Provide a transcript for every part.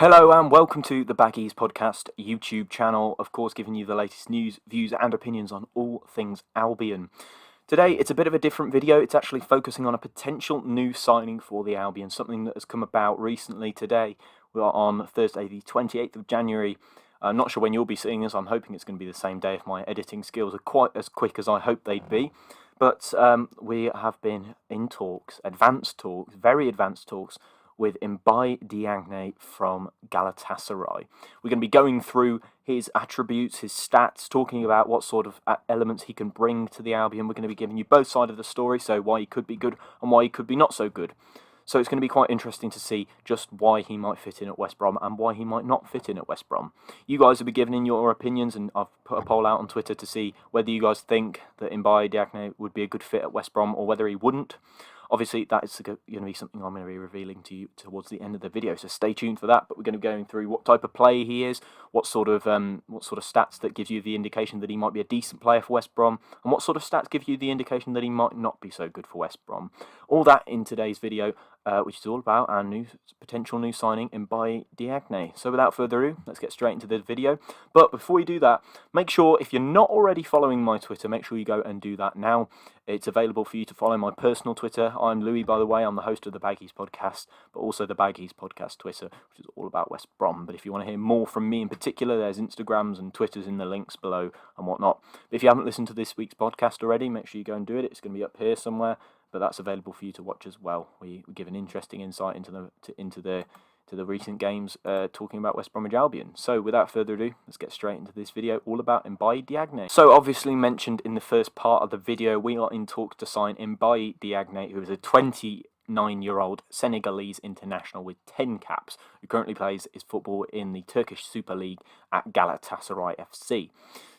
Hello and welcome to the Baggies podcast YouTube channel, of course giving you the latest news, views and opinions on all things Albion. Today it's a bit of a different video. It's actually focusing on a potential new signing for the Albion, something that has come about recently today. We are on Thursday the 28th of January. I'm not sure when you'll be seeing this. I'm hoping it's going to be the same day if my editing skills are quite as quick as I hope they'd be. But we have been in talks, very advanced talks, with Mbaye Diagne from Galatasary. We're going to be going through his attributes, his stats, talking about what sort of elements he can bring to the Albion. We're going to be giving you both sides of the story, so why he could be good and why he could be not so good. So it's going to be quite interesting to see just why he might fit in at West Brom and why he might not fit in at West Brom. You guys will be giving in your opinions, and I've put a poll out on Twitter to see whether you guys think that Mbaye Diagne would be a good fit at West Brom or whether he wouldn't. Obviously, that is going to be something I'm going to be revealing to you towards the end of the video, so stay tuned for that. But we're going to be going through what type of player he is, what sort of stats that gives you the indication that he might be a decent player for West Brom, and what sort of stats give you the indication that he might not be so good for West Brom. All that in today's video, which is all about our potential new signing, Mbaye Diagne. So without further ado, let's get straight into the video. But before we do that, make sure, if you're not already following my Twitter, make sure you go and do that now. It's available for you to follow my personal Twitter. I'm Louis, by the way. I'm the host of the Baggies podcast, but also the Baggies podcast Twitter, which is all about West Brom. But if you want to hear more from me in particular, there's Instagrams and Twitters in the links below and whatnot. But if you haven't listened to this week's podcast already, make sure you go and do it. It's going to be up here somewhere, but that's available for you to watch as well. We give an interesting insight into the recent games, talking about West Bromwich Albion. So without further ado, let's get straight into this video all about Mbaye Diagne. So obviously mentioned in the first part of the video, we are in talks to sign Mbaye Diagne, who is a 29-year-old Senegalese international with 10 caps, who currently plays his football in the Turkish Super League at Galatasary FC.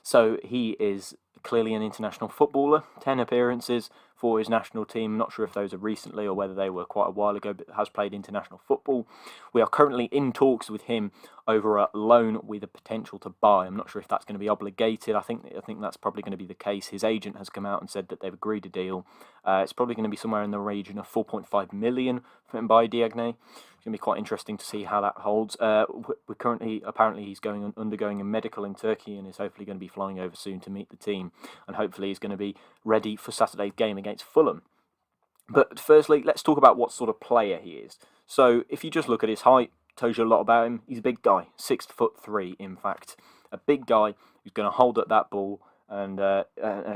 So he is clearly an international footballer, 10 appearances for his national team. Not sure if those are recently or whether they were quite a while ago, but has played international football. We are currently in talks with him over a loan with a potential to buy. I'm not sure if that's going to be obligated. I think that's probably going to be the case. His agent has come out and said that they've agreed a deal. It's probably going to be somewhere in the region of 4.5 million for Mbaye Diagne. It's going to be quite interesting to see how that holds. We're currently, apparently he's undergoing a medical in Turkey and is hopefully going to be flying over soon to meet the team, and hopefully he's going to be ready for Saturday's game against Fulham. But firstly, let's talk about what sort of player he is. So if you just look at his height, tells you a lot about him. He's a big guy, 6'3", in fact, a big guy who's going to hold up that ball. And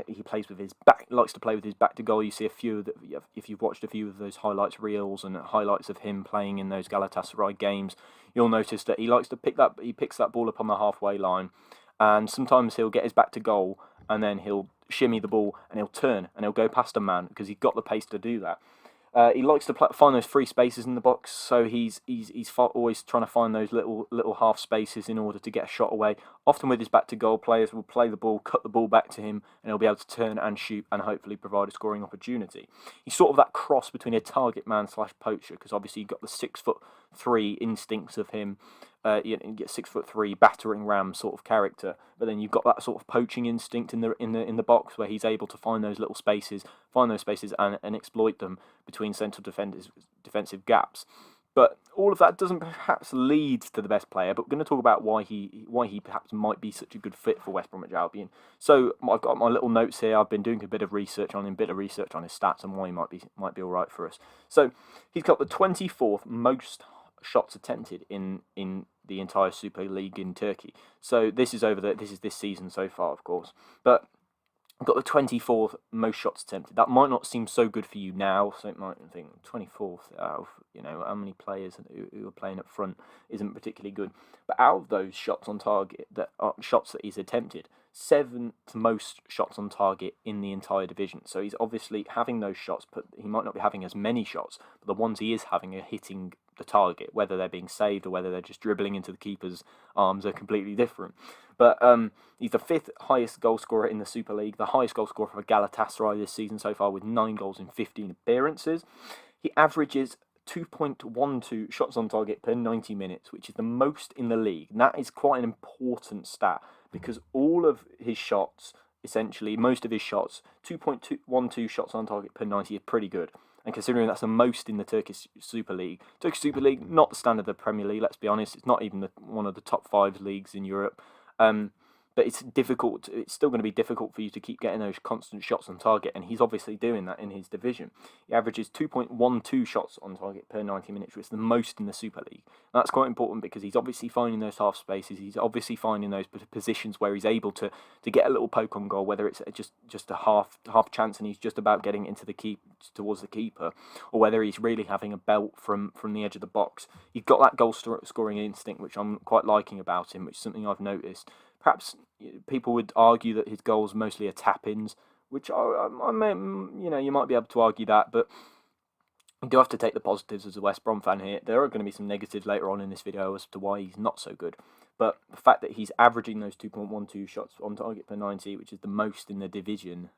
he plays with his back. Likes to play with his back to goal. You see a few of if you've watched a few of those highlights reels and highlights of him playing in those Galatasaray games, you'll notice that he likes to picks that ball up on the halfway line, and sometimes he'll get his back to goal and then he'll shimmy the ball and he'll turn and he'll go past a man because he's got the pace to do that. He likes to find those free spaces in the box, so he's always trying to find those little half spaces in order to get a shot away. Often with his back to goal, players will play the ball, cut the ball back to him, and he'll be able to turn and shoot and hopefully provide a scoring opportunity. He's sort of that cross between a target man / poacher, because obviously you've got the 6'3" instincts of him. You get 6'3" battering ram sort of character, but then you've got that sort of poaching instinct in the box where he's able to find those little spaces, and exploit them between central defensive gaps. But all of that doesn't perhaps lead to the best player. But we're going to talk about why he perhaps might be such a good fit for West Bromwich Albion. So I've got my little notes here. I've been doing a bit of research on him, his stats and why he might be all right for us. So he's got the 24th most shots attempted in the entire Super League in Turkey. So this is this season so far, of course. But I've got the 24th most shots attempted. That might not seem so good for you now, so it might think 24th out of, how many players who are playing up front isn't particularly good. But out of those shots on target, shots that he's attempted, 7th most shots on target in the entire division. So he's obviously having those shots, but he might not be having as many shots, but the ones he is having are hitting the target. Whether they're being saved or whether they're just dribbling into the keeper's arms are completely different. But he's the 5th highest goal scorer in the Super League, the highest goal scorer for Galatasaray this season so far, with 9 goals in 15 appearances. He averages 2.12 shots on target per 90 minutes, which is the most in the league. And that is quite an important stat, because all of his shots, essentially most of his shots, 2.12 shots on target per 90 is pretty good. And considering that's the most in the Turkish Super League. Turkish Super League, not the standard of the Premier League, let's be honest. It's not even one of the top 5 leagues in Europe. But it's difficult. It's still going to be difficult for you to keep getting those constant shots on target, and he's obviously doing that in his division. He averages 2.12 shots on target per 90 minutes, which is the most in the Super League. And that's quite important because he's obviously finding those half spaces. He's obviously finding those positions where he's able to get a little poke on goal, whether it's just a half chance and he's just about getting into the towards the keeper, or whether he's really having a belt from the edge of the box. He's got that goal scoring instinct, which I'm quite liking about him, which is something I've noticed. Perhaps people would argue that his goals mostly are tap-ins, which I may, you might be able to argue that, but you do have to take the positives as a West Brom fan here. There are going to be some negatives later on in this video as to why he's not so good. But the fact that he's averaging those 2.12 shots on target per 90, which is the most in the division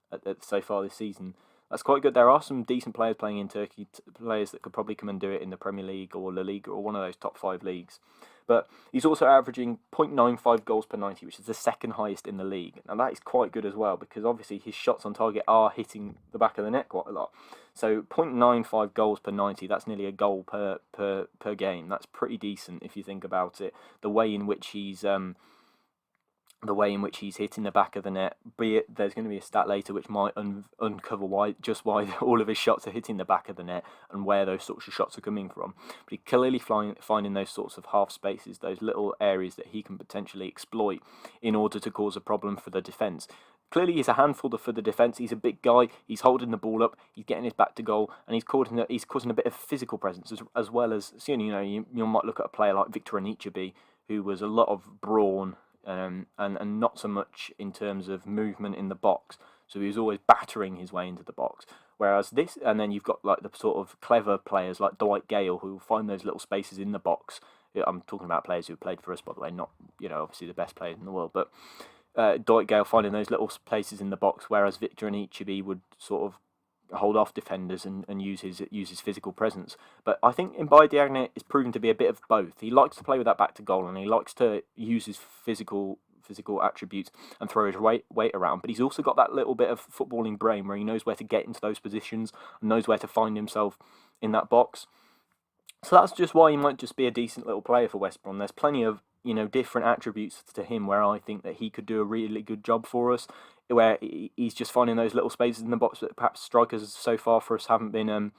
so far this season, that's quite good. There are some decent players playing in Turkey, players that could probably come and do it in the Premier League or La Liga or one of those top 5 leagues. But he's also averaging 0.95 goals per 90, which is the second highest in the league. And that is quite good as well, because obviously his shots on target are hitting the back of the net quite a lot. So 0.95 goals per 90, that's nearly a goal per game. That's pretty decent if you think about it. The way in which he's hitting the back of the net, be it there's going to be a stat later which might uncover why all of his shots are hitting the back of the net and where those sorts of shots are coming from. But he's clearly finding those sorts of half spaces, those little areas that he can potentially exploit in order to cause a problem for the defence. Clearly, he's a handful for the defence. He's a big guy. He's holding the ball up. He's getting his back to goal, and he's causing a bit of physical presence as well as. So, you might look at a player like Victor Anichebe, who was a lot of brawn. And not so much in terms of movement in the box. So he was always battering his way into the box. Whereas this, and then you've got like the sort of clever players like Dwight Gale who will find those little spaces in the box. I'm talking about players who played for us, by the way, not obviously the best players in the world, but Dwight Gale finding those little places in the box, whereas Victor Anichebe would sort of hold off defenders and use his physical presence. But I think Mbaye Diagne is proven to be a bit of both. He likes to play with that back to goal, and he likes to use his physical attributes and throw his weight around. But he's also got that little bit of footballing brain where he knows where to get into those positions and knows where to find himself in that box. So that's just why he might just be a decent little player for West Brom. There's plenty of different attributes to him where I think that he could do a really good job for us, where he's just finding those little spaces in the box that perhaps strikers so far for us haven't been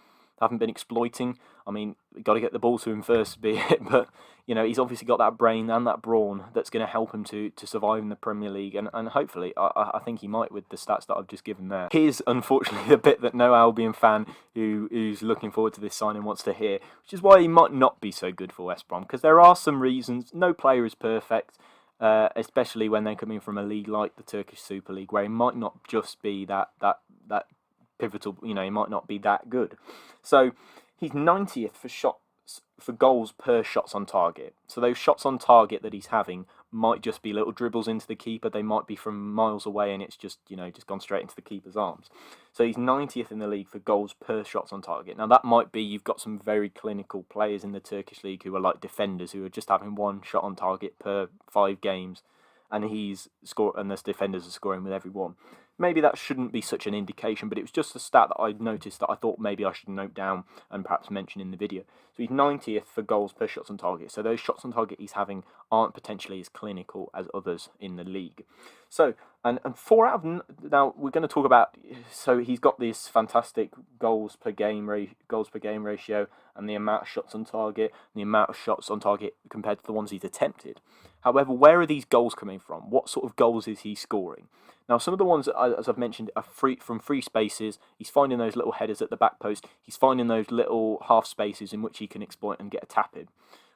exploiting. I mean, we've got to get the ball to him first, be it, but he's obviously got that brain and that brawn that's going to help him to survive in the Premier League, and hopefully, I think he might with the stats that I've just given there. Here's unfortunately the bit that no Albion fan who's looking forward to this signing wants to hear, which is why he might not be so good for West Brom, because there are some reasons. No player is perfect. Especially when they're coming from a league like the Turkish Super League, where he might not just be that pivotal, he might not be that good. So he's 90th for goals per shots on target. So those shots on target that he's having might just be little dribbles into the keeper. They might be from miles away, and it's just gone straight into the keeper's arms. So he's 90th in the league for goals per shots on target. Now that might be you've got some very clinical players in the Turkish league who are like defenders who are just having one shot on target per 5 games, and the defenders are scoring with every one. Maybe that shouldn't be such an indication, but it was just a stat that I noticed that I thought maybe I should note down and perhaps mention in the video. So he's 90th for goals per shots on target. So those shots on target he's having aren't potentially as clinical as others in the league. So, and 4 out of... Now, we're going to talk about... So he's got this fantastic goals per game ratio and the amount of shots on target, and the amount of shots on target compared to the ones he's attempted. However, where are these goals coming from? What sort of goals is he scoring? Now, some of the ones, as I've mentioned, are from free spaces. He's finding those little headers at the back post. He's finding those little half spaces in which he can exploit and get a tap in,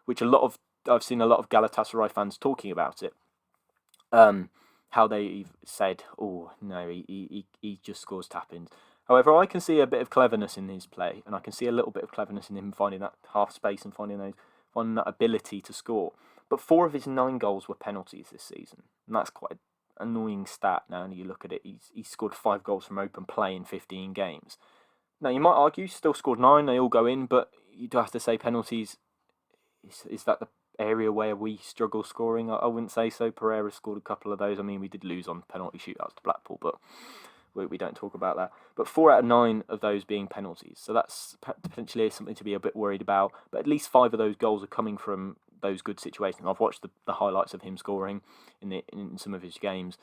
which I've seen a lot of Galatasaray fans talking about it. How they've said, oh, no, he just scores tap-ins. However, I can see a bit of cleverness in his play, and I can see a little bit of cleverness in him finding that half space and finding that ability to score. But 4 of his 9 goals were penalties this season, and that's quite annoying stat now, and you look at it, he's scored 5 goals from open play in 15 games. Now, you might argue he's still scored 9, they all go in, but you do have to say penalties, is that the area where we struggle scoring? I wouldn't say so. Pereira scored a couple of those. I mean, we did lose on penalty shootouts to Blackpool, but we don't talk about that. But 4 out of 9 of those being penalties. So that's potentially something to be a bit worried about. But at least 5 of those goals are coming from those good situations. I've watched the highlights of him scoring in some of his games.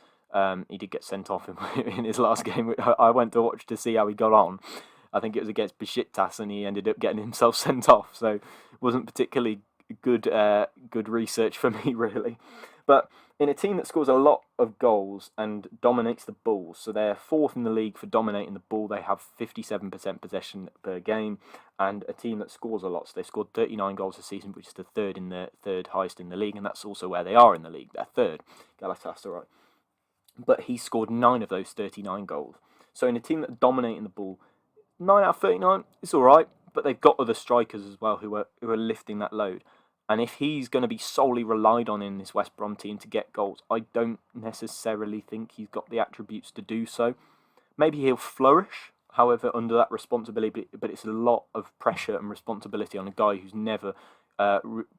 He did get sent off in his last game. I went to watch to see how he got on. I think it was against Besiktas, and he ended up getting himself sent off. So it wasn't particularly good research for me, really. But in a team that scores a lot of goals and dominates the ball, so they're 4th in the league for dominating the ball. They have 57% possession per game, and a team that scores a lot. So they scored 39 goals this season, which is the third highest in the league, and that's also where they are in the league. They're third, Galatasary. But he scored 9 of those 39 goals. So in a team that's dominating the ball, 9 out of 39, it's all right. But they've got other strikers as well who are lifting that load. And if he's going to be solely relied on in this West Brom team to get goals, I don't necessarily think he's got the attributes to do so. Maybe he'll flourish, however, under that responsibility, but it's a lot of pressure and responsibility on a guy who's never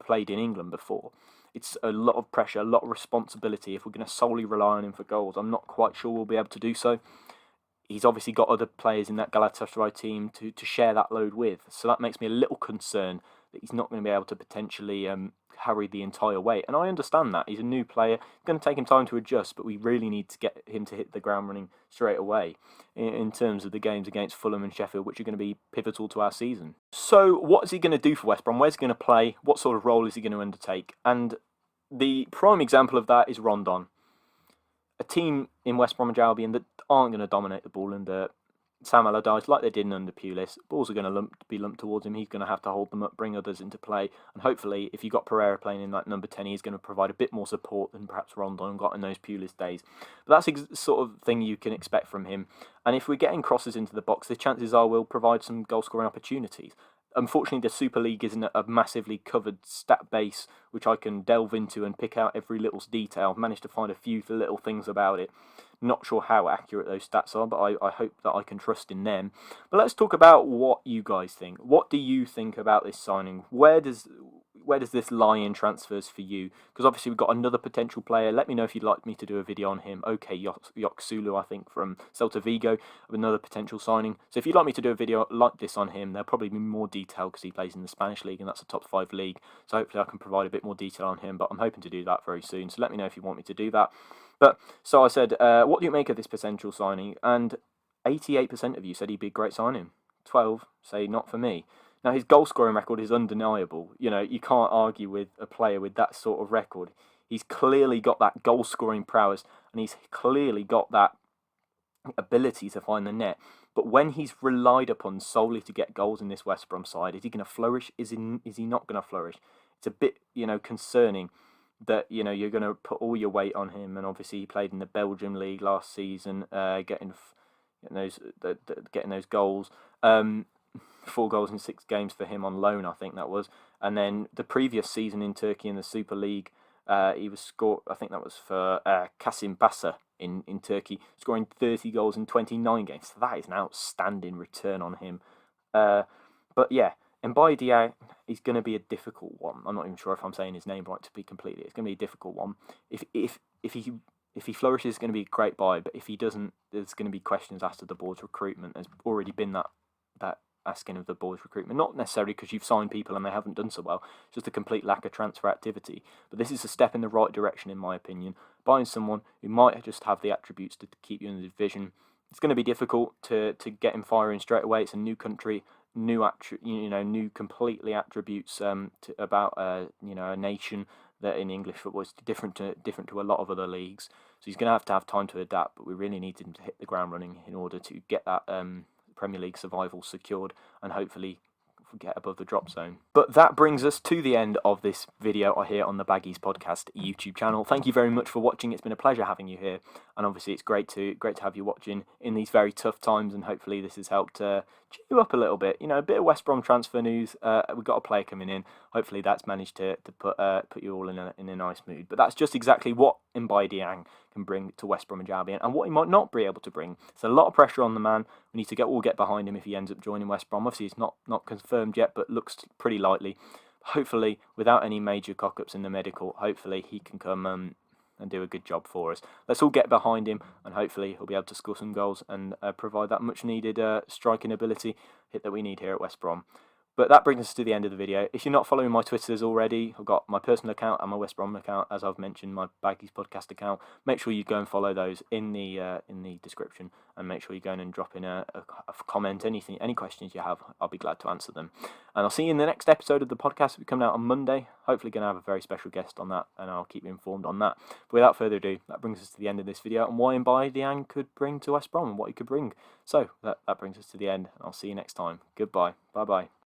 played in England before. It's a lot of pressure, a lot of responsibility. If we're going to solely rely on him for goals, I'm not quite sure we'll be able to do so. He's obviously got other players in that Galatasaray team to share that load with. So that makes me a little concerned that he's not going to be able to potentially carry the entire weight. And I understand that. He's a new player. It's going to take him time to adjust, but we really need to get him to hit the ground running straight away in terms of the games against Fulham and Sheffield, which are going to be pivotal to our season. So what is he going to do for West Brom? Where's he going to play? What sort of role is he going to undertake? And the prime example of that is Rondon. A team in West Bromwich Albion that aren't going to dominate the ball under Sam Allardyce like they did under Pulis. Balls are going to be lumped towards him. He's going to have to hold them up, bring others into play. And hopefully, if you've got Pereira playing in that number 10, he's going to provide a bit more support than perhaps Rondon got in those Pulis days. But that's the sort of thing you can expect from him. And if we're getting crosses into the box, the chances are we'll provide some goal-scoring opportunities. Unfortunately, the Super League isn't a massively covered stat base which I can delve into and pick out every little detail. I've managed to find a few little things about it. Not sure how accurate those stats are, but I hope that I can trust in them. But let's talk about what you guys think. What do you think about this signing? Where does this lie in transfers for you? Because obviously we've got another potential player. Let me know if you'd like me to do a video on him. Okay, Yoksulu, I think, from Celta Vigo, of another potential signing. So if you'd like me to do a video like this on him, there'll probably be more detail because he plays in the Spanish league and that's a top 5 league. So hopefully I can provide a bit more detail on him, but I'm hoping to do that very soon. So let me know if you want me to do that. But so I said, what do you make of this potential signing? And 88% of you said he'd be a great signing. 12 say not for me. Now, his goal-scoring record is undeniable. You know, you can't argue with a player with that sort of record. He's clearly got that goal-scoring prowess, and he's clearly got that ability to find the net. But when he's relied upon solely to get goals in this West Brom side, is he going to flourish? Is he not going to flourish? It's a bit, concerning that, you're going to put all your weight on him. And obviously, he played in the Belgium league last season, getting those goals. 4 goals in 6 games for him on loan, I think that was. And then the previous season in Turkey in the Super League, he was scored, I think that was for Kasımpaşa in Turkey, scoring 30 goals in 29 games. So that is an outstanding return on him. But yeah, Mbaye Diagne is going to be a difficult one. I'm not even sure if I'm saying his name right, to be completely. It's going to be a difficult one. If he flourishes, it's going to be a great buy. But if he doesn't, there's going to be questions asked of the board's recruitment. There's already been that asking of the board's recruitment, not necessarily because you've signed people and they haven't done so well, just a complete lack of transfer activity. But this is a step in the right direction, in my opinion. Buying someone who might just have the attributes to keep you in the division. It's going to be difficult to get him firing straight away. It's a new country, new completely attributes about a nation that in English football is different to a lot of other leagues. So he's going to have time to adapt. But we really need him to hit the ground running in order to get that Premier League survival secured and hopefully get above the drop zone. But that brings us to the end of this video here on the Baggies podcast YouTube channel. Thank you very much for watching. It's been a pleasure having you here, and obviously it's great to have you watching in these very tough times, and hopefully this has helped cheer you up a little bit. A bit of West Brom transfer news. We've got a player coming in. Hopefully that's managed to put you all in a nice mood. But that's just exactly what Mbaye Diagne can bring to West Bromwich Albion, and what he might not be able to bring. It's a lot of pressure on the man. We need to get behind him if he ends up joining West Brom. Obviously, it's not confirmed yet, but looks pretty likely. Hopefully, without any major cock-ups in the medical, hopefully he can come and do a good job for us. Let's all get behind him, and hopefully he'll be able to score some goals and provide that much needed striking ability hit that we need here at West Brom. But that brings us to the end of the video. If you're not following my Twitters already, I've got my personal account and my West Brom account, as I've mentioned, my Baggies podcast account. Make sure you go and follow those in the description, and make sure you go in and drop in a comment, anything, any questions you have. I'll be glad to answer them. And I'll see you in the next episode of the podcast. It'll be coming out on Monday. Hopefully going to have a very special guest on that, and I'll keep you informed on that. But without further ado, that brings us to the end of this video, and what Mbaye Diagne could bring to West Brom and what he could bring. So that brings us to the end, and I'll see you next time. Goodbye. Bye-bye.